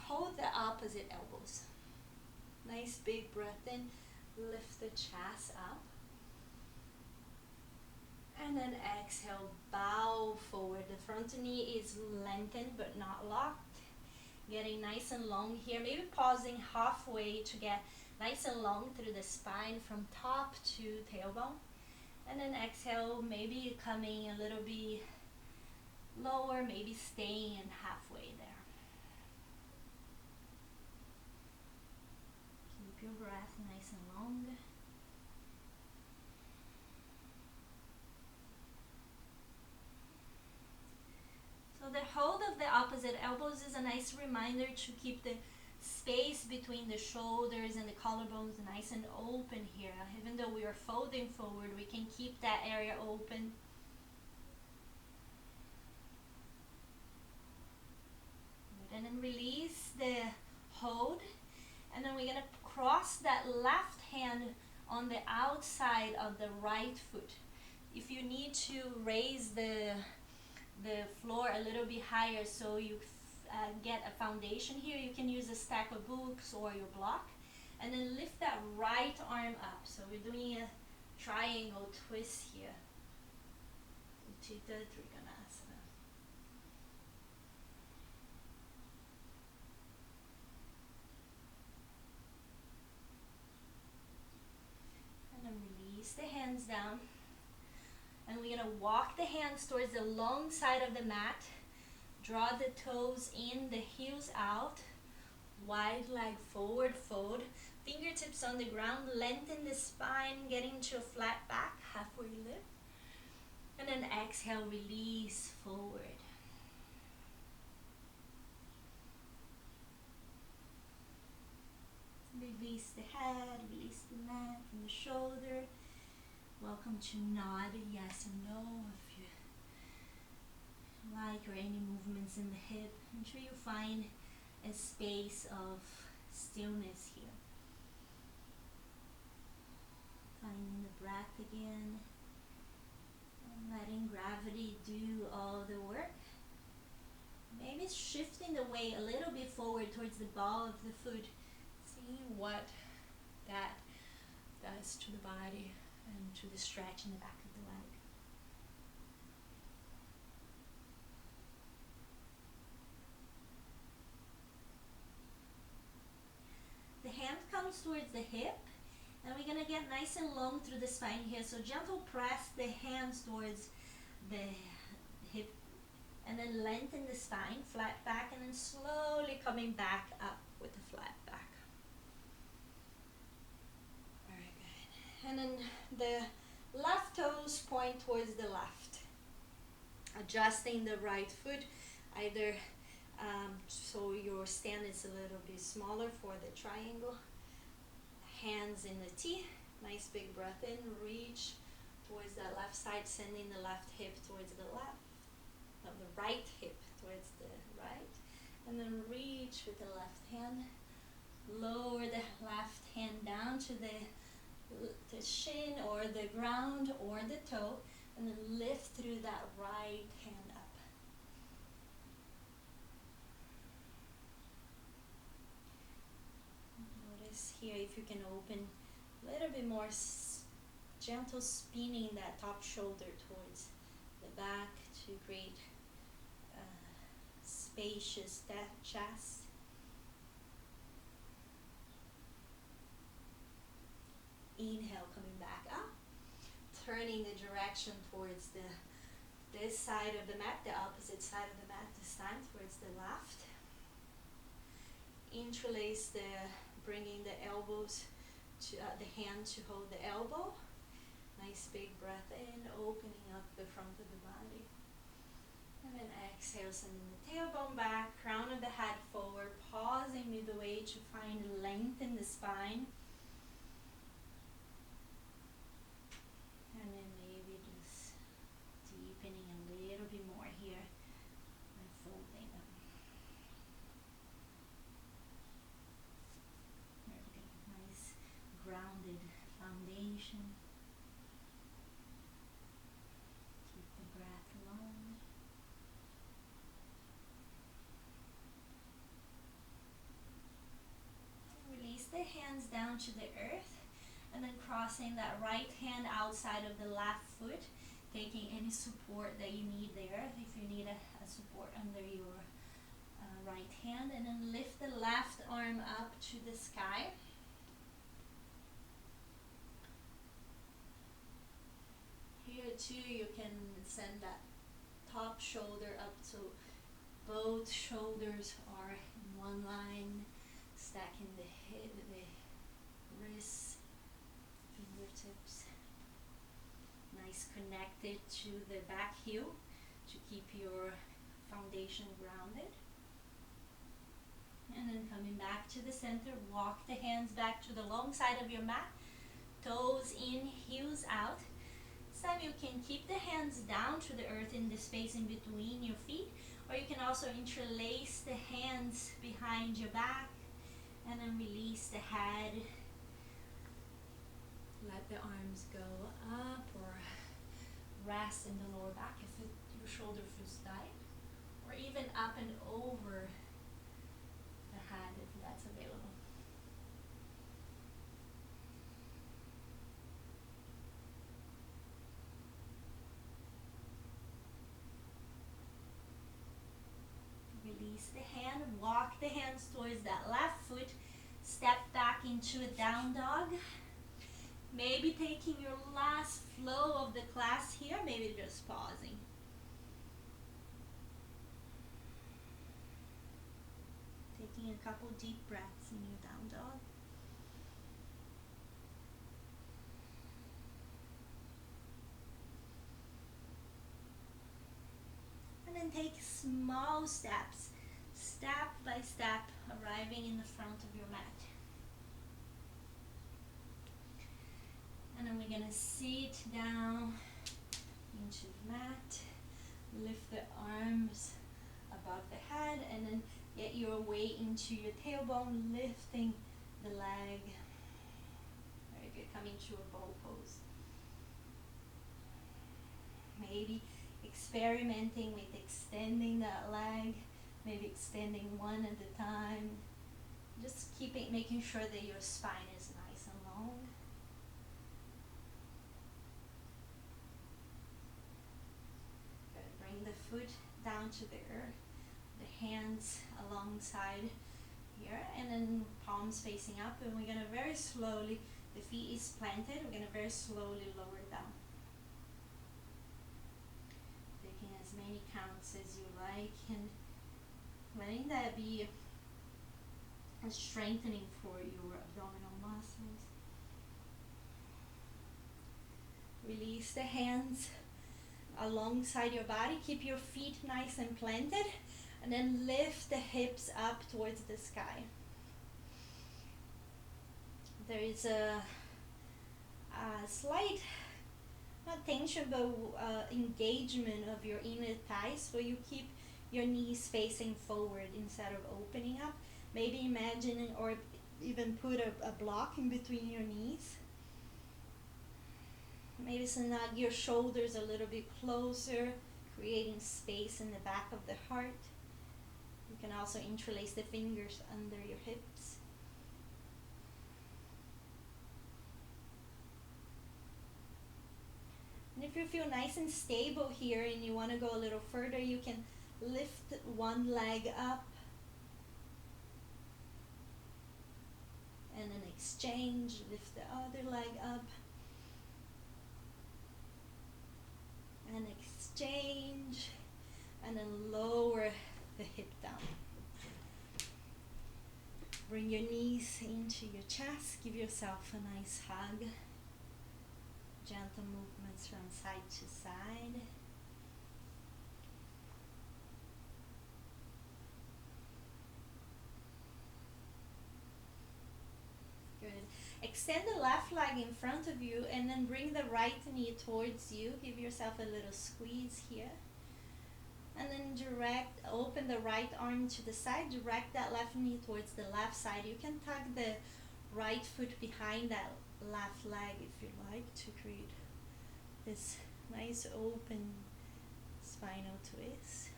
hold the opposite elbows. Nice big breath in, lift the chest up. And then exhale, bow forward. The front knee is lengthened but not locked. Getting nice and long here. Maybe pausing halfway to get nice and long through the spine from top to tailbone. And then exhale, maybe coming a little bit lower, maybe staying halfway there. Keep your breath nice and long. So the hold of the opposite elbows is a nice reminder to keep the space between the shoulders and the collarbones nice and open here. Even though we are folding forward, we can keep that area open. And then release the hold. And then we're going to cross that left hand on the outside of the right foot. If you need to raise the floor a little bit higher so you get a foundation here, you can use a stack of books or your block, and then lift that right arm up. So we're doing a triangle twist here. Utthita Trikonasana. And then release the hands down. And we're going to walk the hands towards the long side of the mat. Draw the toes in, the heels out. Wide leg forward fold. Fingertips on the ground. Lengthen the spine, getting to a flat back. Halfway lift. And then exhale, release forward. Release the head, release the neck and the shoulder. Welcome to nod, yes or no, if you like, or any movements in the hip. Ensure you find a space of stillness here. Finding the breath again, and letting gravity do all the work. Maybe shifting the weight a little bit forward towards the ball of the foot. See what that does to the body and to the stretch in the back of the leg. The hand comes towards the hip, and we're going to get nice and long through the spine here. So gentle press the hands towards the hip, and then lengthen the spine, flat back, and then slowly coming back up with a flat back. Very good. And then the left toes point towards the left. Adjusting the right foot, either so your stand is a little bit smaller for the triangle. Hands in the T. Nice big breath in. Reach towards that left side, sending the left hip towards the left. No, the right hip towards the right. And then reach with the left hand. Lower the left hand down to the shin or the ground or the toe. And then lift through that right hand up. Notice here if you can open a little bit more, gentle spinning that top shoulder towards the back to create a spacious chest. Inhale, coming back up. Turning the direction towards this side of the mat, the opposite side of the mat this time, towards the left. Interlace bringing the elbows to the hand to hold the elbow. Nice big breath in, opening up the front of the body. And then exhale, sending the tailbone back, crown of the head forward, pausing midway to find length in the spine. And then maybe just deepening a little bit more. foundation. Keep the breath long. Release the hands down to the earth, and then crossing that right hand outside of the left foot, taking any support that you need there. If you need a support under your right hand, and then lift the left arm up to the sky. Here too, you can send that top shoulder up so both shoulders are in one line, stacking the head, the wrists, fingertips. Nice connected to the back heel to keep your foundation grounded. And then coming back to the center, walk the hands back to the long side of your mat, toes in, heels out. This time you can keep the hands down to the earth in the space in between your feet, or you can also interlace the hands behind your back and then release the head. Let the arms go up or rest in the lower back if your shoulder feels tight, or even up and over the head if that's available. Release the hand, walk the hands towards that left foot, step back into a down dog. Maybe taking your last flow of the class here, maybe just pausing. Taking a couple deep breaths in your down dog. And then take small steps, step by step, arriving in the front of your mat. And then we're going to sit down into the mat, lift the arms above the head, and then get your weight into your tailbone, lifting the leg. Very good, coming to a bow pose. Maybe experimenting with extending that leg, maybe extending one at a time. Just making sure that your spine is nice and long. Good. Bring the foot down to the earth, the hands alongside here, and then palms facing up, and we're gonna very slowly, the feet is planted, we're gonna very slowly lower down. Taking as many counts as you like, and letting that be a strengthening for your abdominal muscles. Release the hands alongside your body, keep your feet nice and planted, and then lift the hips up towards the sky. There is a slight, not tension, but engagement of your inner thighs, so you keep your knees facing forward instead of opening up. Maybe imagining or even put a block in between your knees. Maybe snug your shoulders a little bit closer, creating space in the back of the heart. You can also interlace the fingers under your hips. And if you feel nice and stable here and you want to go a little further, you can lift one leg up and then exchange, lift the other leg up and exchange, and then lower the hip down. Bring your knees into your chest, give yourself a nice hug. Gentle movements from side to side. Good. Extend the left leg in front of you and then bring the right knee towards you. Give yourself a little squeeze here. And then open the right arm to the side, direct that left knee towards the left side. You can tuck the right foot behind that left leg if you like, to create this nice open spinal twist.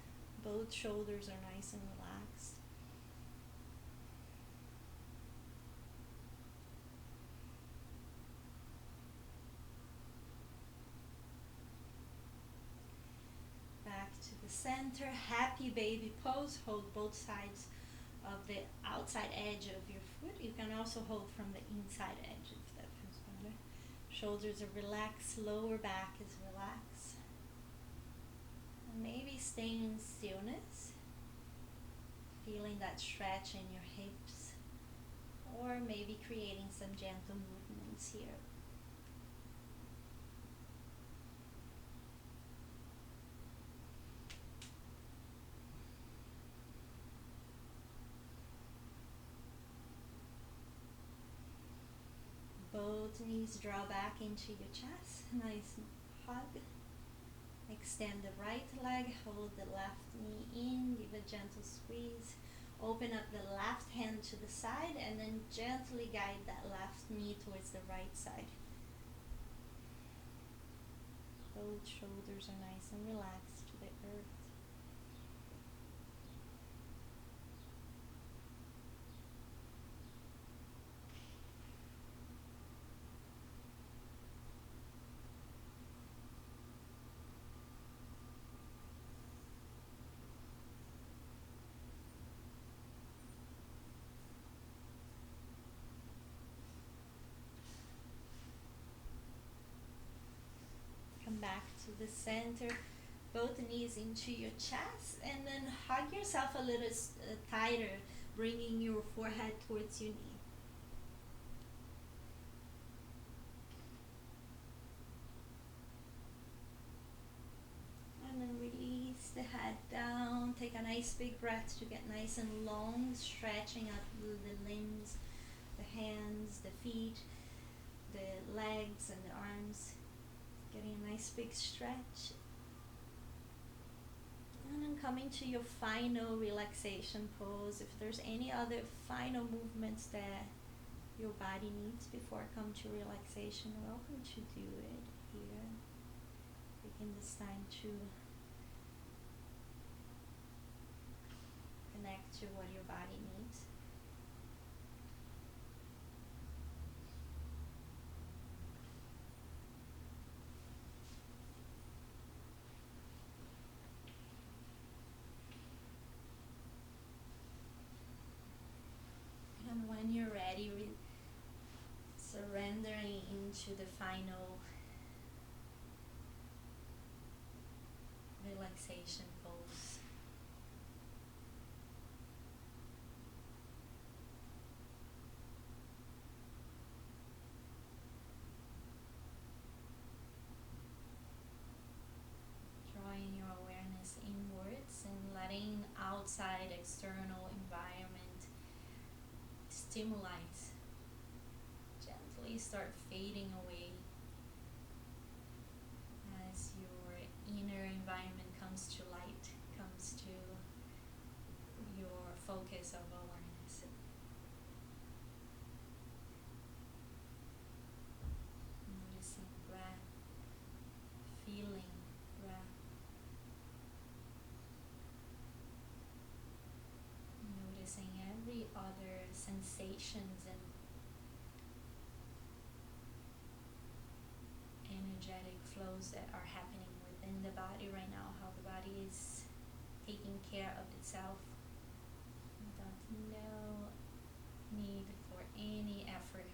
Both shoulders are nice and relaxed. Back to the center, happy baby pose. Hold both sides of the outside edge of your foot. You can also hold from the inside edge if that feels better. Shoulders are relaxed, lower back is relaxed. And maybe staying in stillness, feeling that stretch in your hips, or maybe creating some gentle movements here. Both knees draw back into your chest. Nice hug. Extend the right leg. Hold the left knee in. Give a gentle squeeze. Open up the left hand to the side and then gently guide that left knee towards the right side. Both shoulders are nice and relaxed to the earth. Come back to the center, both knees into your chest, and then hug yourself a little tighter, bringing your forehead towards your knee. And then release the head down. Take a nice big breath to get nice and long, stretching out the limbs, the hands, the feet, the legs and the arms. Getting a nice big stretch. And then coming to your final relaxation pose. If there's any other final movements that your body needs before I come to relaxation, welcome to do it here. Taking this time to connect to what your body needs. And when you're ready, surrendering into the final relaxation pose. Drawing your awareness inwards and letting outside external environment stimuli gently start fading away as your inner environment comes to light, comes to your focus of awareness. Noticing breath, feeling breath. Noticing every other sensations and energetic flows that are happening within the body right now, how the body is taking care of itself without no need for any effort